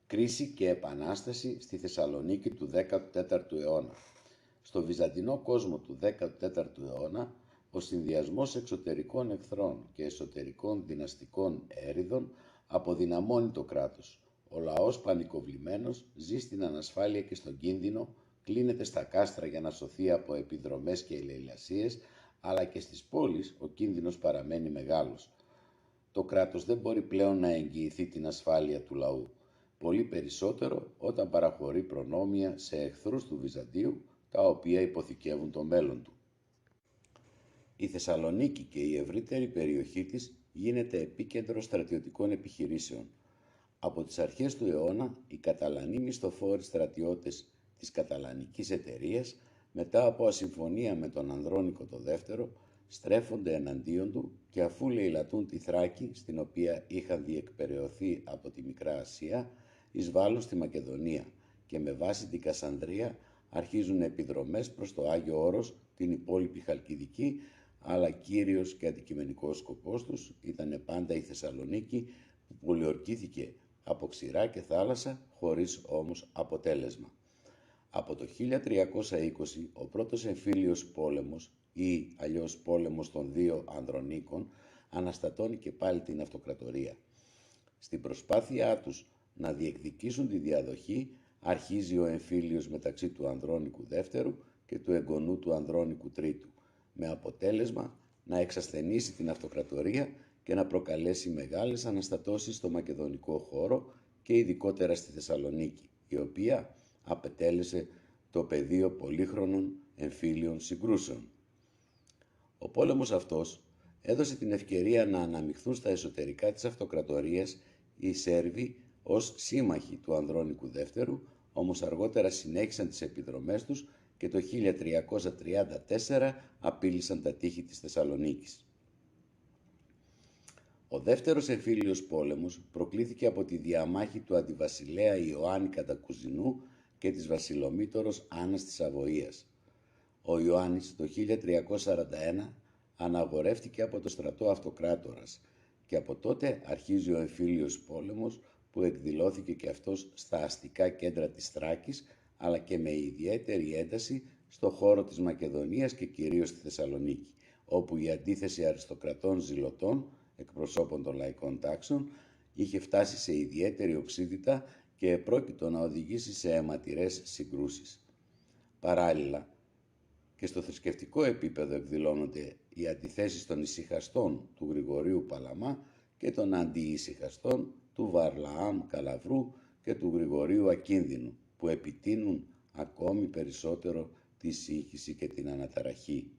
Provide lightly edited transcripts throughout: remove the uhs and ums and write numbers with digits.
Κρίση και επανάσταση στη Θεσσαλονίκη του 14ου αιώνα. Στο βυζαντινό κόσμο του 14ου αιώνα, ο συνδυασμός εξωτερικών εχθρών και εσωτερικών δυναστικών έρηδων αποδυναμώνει το κράτος. Ο λαός πανικοβλημένος ζει στην ανασφάλεια και στον κίνδυνο, κλείνεται στα κάστρα για να σωθεί από επιδρομές και ελεηλασίες, αλλά και στις πόλεις ο κίνδυνος παραμένει μεγάλος. Το κράτος δεν μπορεί πλέον να εγγυηθεί την ασφάλεια του λαού. Πολύ περισσότερο όταν παραχωρεί προνόμια σε εχθρούς του Βυζαντίου, τα οποία υποθηκεύουν το μέλλον του. Η Θεσσαλονίκη και η ευρύτερη περιοχή της γίνεται επίκεντρο στρατιωτικών επιχειρήσεων. Από τις αρχές του αιώνα, οι Καταλανοί μισθοφόροι στρατιώτες της Καταλανικής Εταιρείας, μετά από ασυμφωνία με τον Ανδρώνικο το δεύτερο, στρέφονται εναντίον του και αφού λαιλατούν τη Θράκη, στην οποία είχαν διεκπεραιωθεί από τη Μικρά Ασία, εισβάλλουν στη Μακεδονία και με βάση την Κασανδρία αρχίζουν επιδρομές προς το Άγιο Όρος, την υπόλοιπη Χαλκιδική, αλλά κύριος και αντικειμενικός σκοπός τους ήταν πάντα η Θεσσαλονίκη, που πολιορκήθηκε από ξηρά και θάλασσα, χωρίς όμως αποτέλεσμα. Από το 1320 ο πρώτος εμφύλιος πόλεμος, ή αλλιώς πόλεμος των δύο Ανδρονίκων, αναστατώνει και πάλι την αυτοκρατορία. Στην προσπάθειά τους να διεκδικήσουν τη διαδοχή, αρχίζει ο εμφύλιος μεταξύ του Ανδρώνικου δεύτερου και του εγγονού του Ανδρώνικου τρίτου, με αποτέλεσμα να εξασθενήσει την αυτοκρατορία και να προκαλέσει μεγάλες αναστατώσεις στο μακεδονικό χώρο και ειδικότερα στη Θεσσαλονίκη, η οποία απετέλεσε το πεδίο πολύχρονων εμφύλιων συγκρούσεων. Ο πόλεμος αυτός έδωσε την ευκαιρία να αναμειχθούν στα εσωτερικά της αυτοκρατορίας οι Σέρβοι ως σύμμαχοι του Ανδρώνικου δεύτερου, όμως αργότερα συνέχισαν τις επιδρομές τους και το 1334 απείλησαν τα τείχη της Θεσσαλονίκης. Ο δεύτερος εμφύλιος πόλεμος προκλήθηκε από τη διαμάχη του αντιβασιλέα Ιωάννη Κατακουζινού και της βασιλομήτωρος Άννας της Σαβοίας. Ο Ιωάννης το 1341 αναγορεύτηκε από το στρατό αυτοκράτορας και από τότε αρχίζει ο εμφύλιος πόλεμος, που εκδηλώθηκε και αυτός στα αστικά κέντρα της Θράκης, αλλά και με ιδιαίτερη ένταση στο χώρο της Μακεδονίας και κυρίως στη Θεσσαλονίκη, όπου η αντίθεση αριστοκρατών ζηλωτών, εκπροσώπων των λαϊκών τάξεων, είχε φτάσει σε ιδιαίτερη οξύτητα και επρόκειτο να οδηγήσει σε αιματηρές συγκρούσεις. Παράλληλα, και στο θρησκευτικό επίπεδο εκδηλώνονται οι αντιθέσεις των ησυχαστών του Γρηγορίου Παλαμά και των αντιησυχαστών του Βαρλαάμ Καλαβρού και του Γρηγορίου Ακίνδυνου, που επιτείνουν ακόμη περισσότερο τη σύγχυση και την αναταραχή.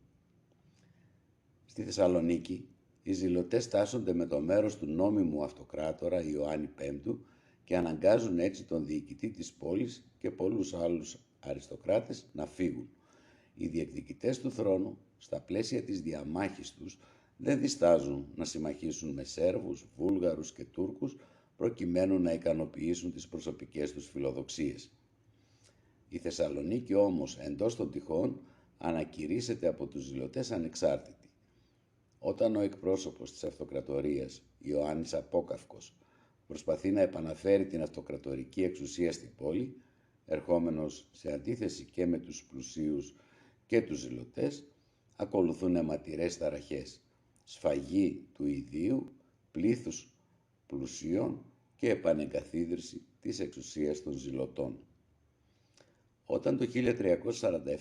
Στη Θεσσαλονίκη, οι ζηλωτές τάσσονται με το μέρος του νόμιμου αυτοκράτορα Ιωάννη Πέμπτου και αναγκάζουν έτσι τον διοικητή της πόλης και πολλούς άλλους αριστοκράτες να φύγουν. Οι διεκδικητές του θρόνου, στα πλαίσια της διαμάχης τους, δεν διστάζουν να συμμαχίσουν με Σέρβους, Βούλγαρους και Τούρκους, προκειμένου να ικανοποιήσουν τις προσωπικές τους φιλοδοξίες. Η Θεσσαλονίκη όμως, εντός των τυχών, ανακηρύσσεται από τους ζηλωτές ανεξάρτητη. Όταν ο εκπρόσωπος της αυτοκρατορίας, Ιωάννης Απόκαυκος, προσπαθεί να επαναφέρει την αυτοκρατορική εξουσία στην πόλη, ερχόμενος σε αντίθεση και με τους πλουσίους και τους ζηλωτές, ακολουθούν αιματηρές ταραχές, σφαγή του ιδίου, πλήθους πλουσίων και επανεγκαθίδρυση της εξουσίας των ζηλωτών. Όταν το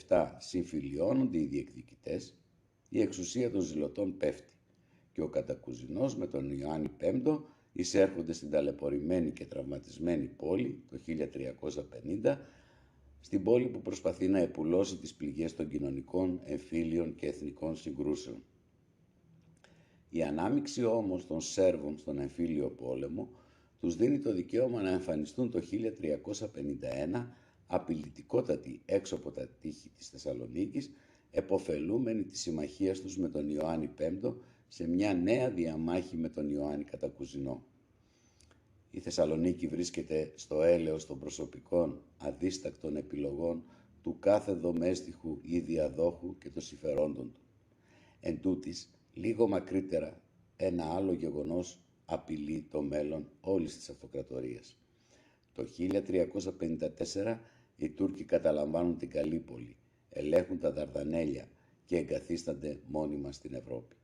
1347 συμφιλιώνονται οι διεκδικητές, η εξουσία των ζηλωτών πέφτει και ο Κατακουζινός με τον Ιωάννη Πέμπτο εισέρχονται στην ταλαιπωρημένη και τραυματισμένη πόλη το 1350, στην πόλη που προσπαθεί να επουλώσει τις πληγές των κοινωνικών, εμφύλιων και εθνικών συγκρούσεων. Η ανάμειξη όμως των Σέρβων στον εμφύλιο πόλεμο τους δίνει το δικαίωμα να εμφανιστούν το 1351 απειλητικότατοι έξω από τα τείχη της Θεσσαλονίκης, εποφελούμενοι της συμμαχίας τους με τον Ιωάννη Πέμπτο σε μια νέα διαμάχη με τον Ιωάννη Κατακουζινό. Η Θεσσαλονίκη βρίσκεται στο έλεος των προσωπικών αδίστακτων επιλογών του κάθε δομέστιχου ή διαδόχου και των συμφερόντων του. Εν τούτης, λίγο μακρύτερα, ένα άλλο γεγονός απειλεί το μέλλον όλης της αυτοκρατορίας. Το 1354 οι Τούρκοι καταλαμβάνουν την Καλύπολη, ελέγχουν τα Δαρδανέλια και εγκαθίστανται μόνιμα στην Ευρώπη.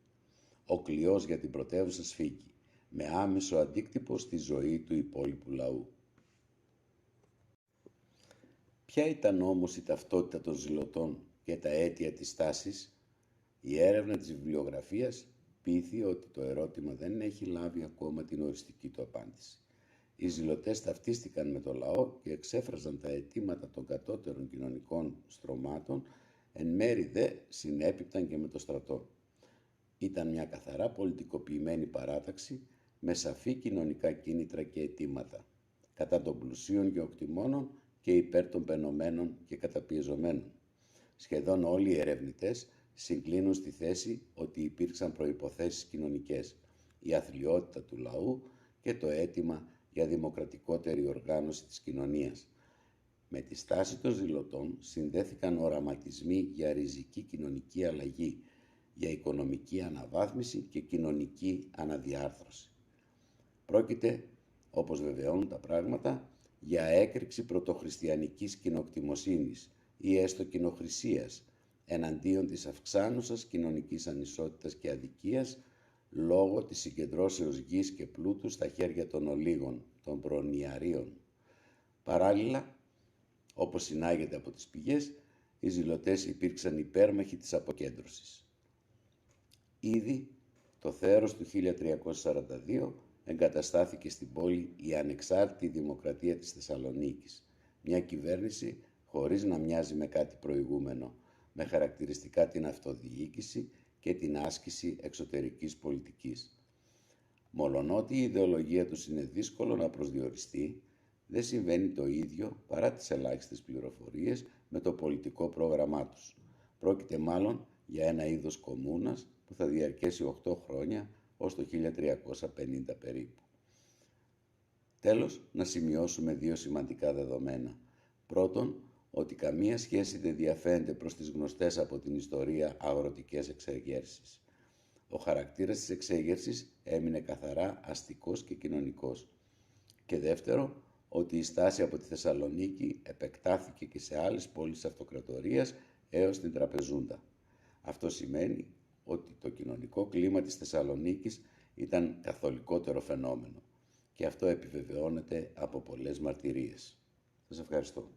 Ο κλειός για την πρωτεύουσα σφίγγει, με άμεσο αντίκτυπο στη ζωή του υπόλοιπου λαού. Ποια ήταν όμως η ταυτότητα των ζηλωτών και τα αίτια της τάσης? Η έρευνα της βιβλιογραφίας πείθει ότι το ερώτημα δεν έχει λάβει ακόμα την οριστική του απάντηση. Οι ζηλωτές ταυτίστηκαν με το λαό και εξέφραζαν τα αιτήματα των κατώτερων κοινωνικών στρωμάτων, εν μέρη δε συνέπιπταν και με το στρατό. Ήταν μια καθαρά πολιτικοποιημένη παράταξη με σαφή κοινωνικά κίνητρα και αιτήματα, κατά των πλουσίων γεωκτημόνων και υπέρ των πενωμένων και καταπιεζομένων. Σχεδόν όλοι οι ερευνητές συγκλίνουν στη θέση ότι υπήρξαν προϋποθέσεις κοινωνικές, η αθλιότητα του λαού και το αίτημα για δημοκρατικότερη οργάνωση της κοινωνίας. Με τη στάση των ζηλωτών συνδέθηκαν οραματισμοί για ριζική κοινωνική αλλαγή, για οικονομική αναβάθμιση και κοινωνική αναδιάρθρωση. Πρόκειται, όπως βεβαιώνουν τα πράγματα, για έκρηξη πρωτοχριστιανικής κοινοκτημοσύνης ή έστω κοινοχρησίας, εναντίον της αυξάνουσας κοινωνικής ανισότητας και αδικίας, λόγω της συγκεντρώσεως γης και πλούτου στα χέρια των ολίγων, των προνοιαρίων. Παράλληλα, όπως συνάγεται από τις πηγές, οι ζηλωτές υπήρξαν υπέρμαχοι της αποκέντρωσης. Ήδη το θέρος του 1342 εγκαταστάθηκε στην πόλη η ανεξάρτητη δημοκρατία της Θεσσαλονίκης, μια κυβέρνηση χωρίς να μοιάζει με κάτι προηγούμενο, με χαρακτηριστικά την αυτοδιοίκηση και την άσκηση εξωτερικής πολιτικής. Μολονότι η ιδεολογία τους είναι δύσκολο να προσδιοριστεί, δεν συμβαίνει το ίδιο, παρά τις ελάχιστες πληροφορίες, με το πολιτικό πρόγραμμά τους. Πρόκειται μάλλον για ένα είδος κομμούνας που θα διαρκέσει 8 χρόνια ως το 1350 περίπου. Τέλος, να σημειώσουμε 2 σημαντικά δεδομένα. Πρώτον, ότι καμία σχέση δεν διαφαίνεται προς τις γνωστές από την ιστορία αγροτικές εξεγέρσεις. Ο χαρακτήρας της εξέγερσης έμεινε καθαρά αστικός και κοινωνικός. Και δεύτερο, ότι η στάση από τη Θεσσαλονίκη επεκτάθηκε και σε άλλες πόλεις αυτοκρατορίας έως την Τραπεζούντα. Αυτό σημαίνει ότι το κοινωνικό κλίμα της Θεσσαλονίκης ήταν καθολικότερο φαινόμενο και αυτό επιβεβαιώνεται από πολλές μαρτυρίες. Σας ευχαριστώ.